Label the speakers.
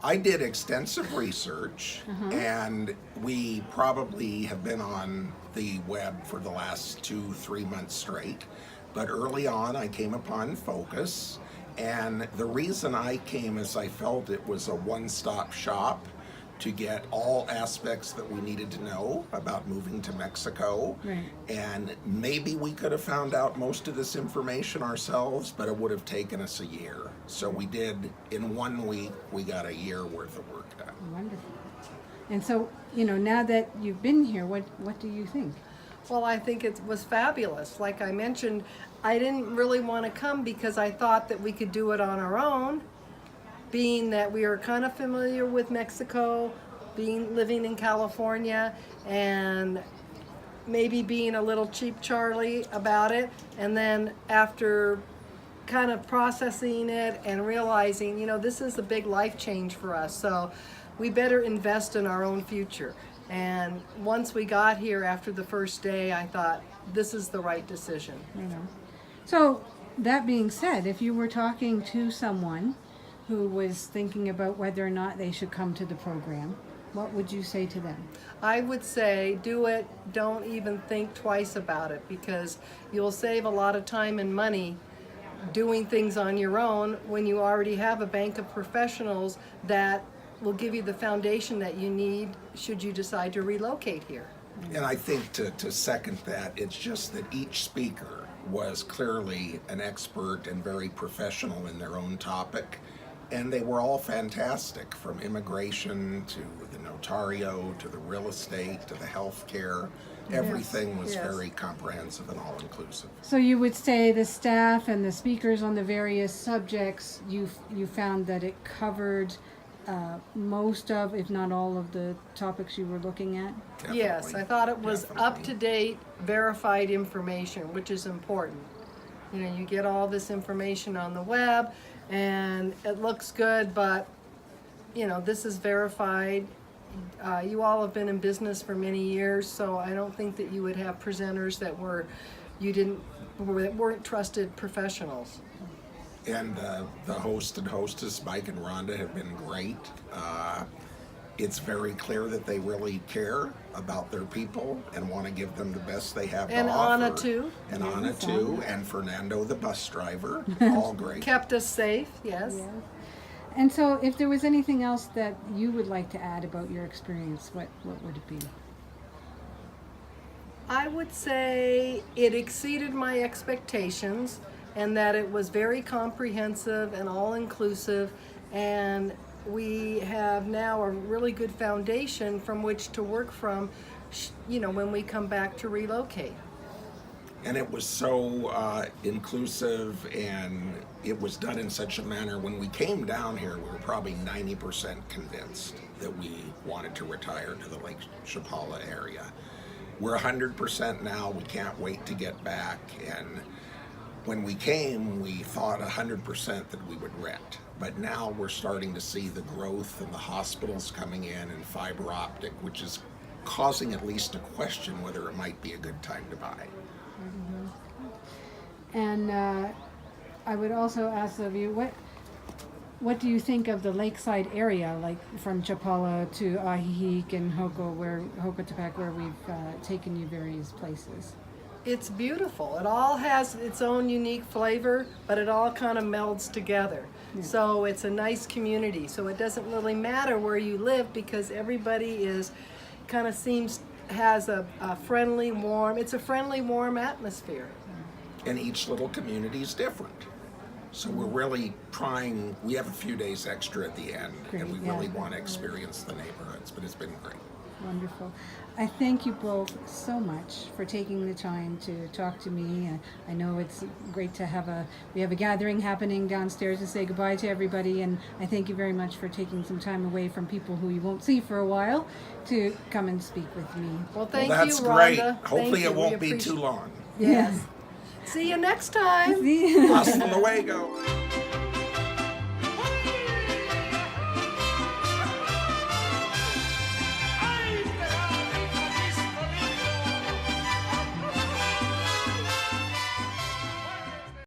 Speaker 1: I did extensive research, and we probably have been on the web for the last 2-3 months straight. But early on, I came upon Focus, and the reason I came is I felt it was a one-stop shop to get all aspects that we needed to know about moving to Mexico.
Speaker 2: Right.
Speaker 1: And maybe we could have found out most of this information ourselves, but it would have taken us a year. So we did, in 1 week, we got a year worth of work done.
Speaker 2: Wonderful. And so, now that you've been here, what do you think?
Speaker 3: Well, I think it was fabulous. Like I mentioned, I didn't really want to come because I thought that we could do it on our own, being that we are kind of familiar with Mexico, living in California, and maybe being a little cheap Charlie about it. And then after kind of processing it and realizing, this is a big life change for us. So we better invest in our own future. And once we got here after the first day, I thought this is the right decision.
Speaker 2: So that being said, if you were talking to someone who was thinking about whether or not they should come to the program, what would you say to them?
Speaker 3: I would say do it. Don't even think twice about it, because you'll save a lot of time and money doing things on your own when you already have a bank of professionals that will give you the foundation that you need should you decide to relocate here.
Speaker 1: And I think to second that, it's just that each speaker was clearly an expert and very professional in their own topic. And they were all fantastic, from immigration to the notario to the real estate to the healthcare. Everything was
Speaker 3: Yes.
Speaker 1: very comprehensive and all-inclusive.
Speaker 2: So you would say the staff and the speakers on the various subjects, you found that it covered most of, if not all of, the topics you were looking at?
Speaker 3: Yes,
Speaker 1: Definitely.
Speaker 3: I thought it was
Speaker 1: Definitely.
Speaker 3: up-to-date, verified information, which is important. You get all this information on the web, and it looks good, but, this is verified. You all have been in business for many years, so I don't think that you would have presenters that weren't trusted professionals.
Speaker 1: And the host and hostess, Mike and Rhonda, have been great. It's very clear that they really care about their people and want to give them the best they have
Speaker 3: And
Speaker 1: to offer.
Speaker 3: Anna, too.
Speaker 1: And Anna too, and Fernando, the bus driver, all great.
Speaker 3: Kept us safe, yes.
Speaker 2: Yeah. And so if there was anything else that you would like to add about your experience, what would it be?
Speaker 3: I would say it exceeded my expectations, and that it was very comprehensive and all-inclusive, and we have now a really good foundation from which to work from, when we come back to relocate.
Speaker 1: And it was so inclusive, and it was done in such a manner. When we came down here, we were probably 90% convinced that we wanted to retire to the Lake Chapala area. We're 100% now. We can't wait to get back. And when we came, we thought 100% that we would rent. But now we're starting to see the growth and the hospitals coming in and fiber optic, which is causing at least a question whether it might be a good time to buy.
Speaker 2: And I would also ask of you, what do you think of the lakeside area, like from Chapala to Ajijic and Hocotepeque, where we've taken you various places?
Speaker 3: It's beautiful. It all has its own unique flavor, but it all kind of melds together.
Speaker 2: Yeah.
Speaker 3: So it's a nice community. So it doesn't really matter where you live, because everybody has a friendly, warm, it's a friendly, warm atmosphere.
Speaker 1: And each little community is different. So we're really trying, we have a few days extra at the end,
Speaker 2: Great,
Speaker 1: and we
Speaker 2: yeah.
Speaker 1: really want to experience the neighborhoods, but it's been great.
Speaker 2: Wonderful. I thank you both so much for taking the time to talk to me. I know it's great to we have a gathering happening downstairs to say goodbye to everybody, and I thank you very much for taking some time away from people who you won't see for a while to come and speak with me.
Speaker 3: Well, thank
Speaker 1: Well, that's
Speaker 3: you,
Speaker 1: great.
Speaker 3: Rhonda.
Speaker 1: Hopefully
Speaker 3: Thank you.
Speaker 1: it
Speaker 3: We
Speaker 1: won't be
Speaker 3: appreciate-
Speaker 1: too long.
Speaker 3: Yes. See you next time.
Speaker 2: See?
Speaker 1: Hasta luego.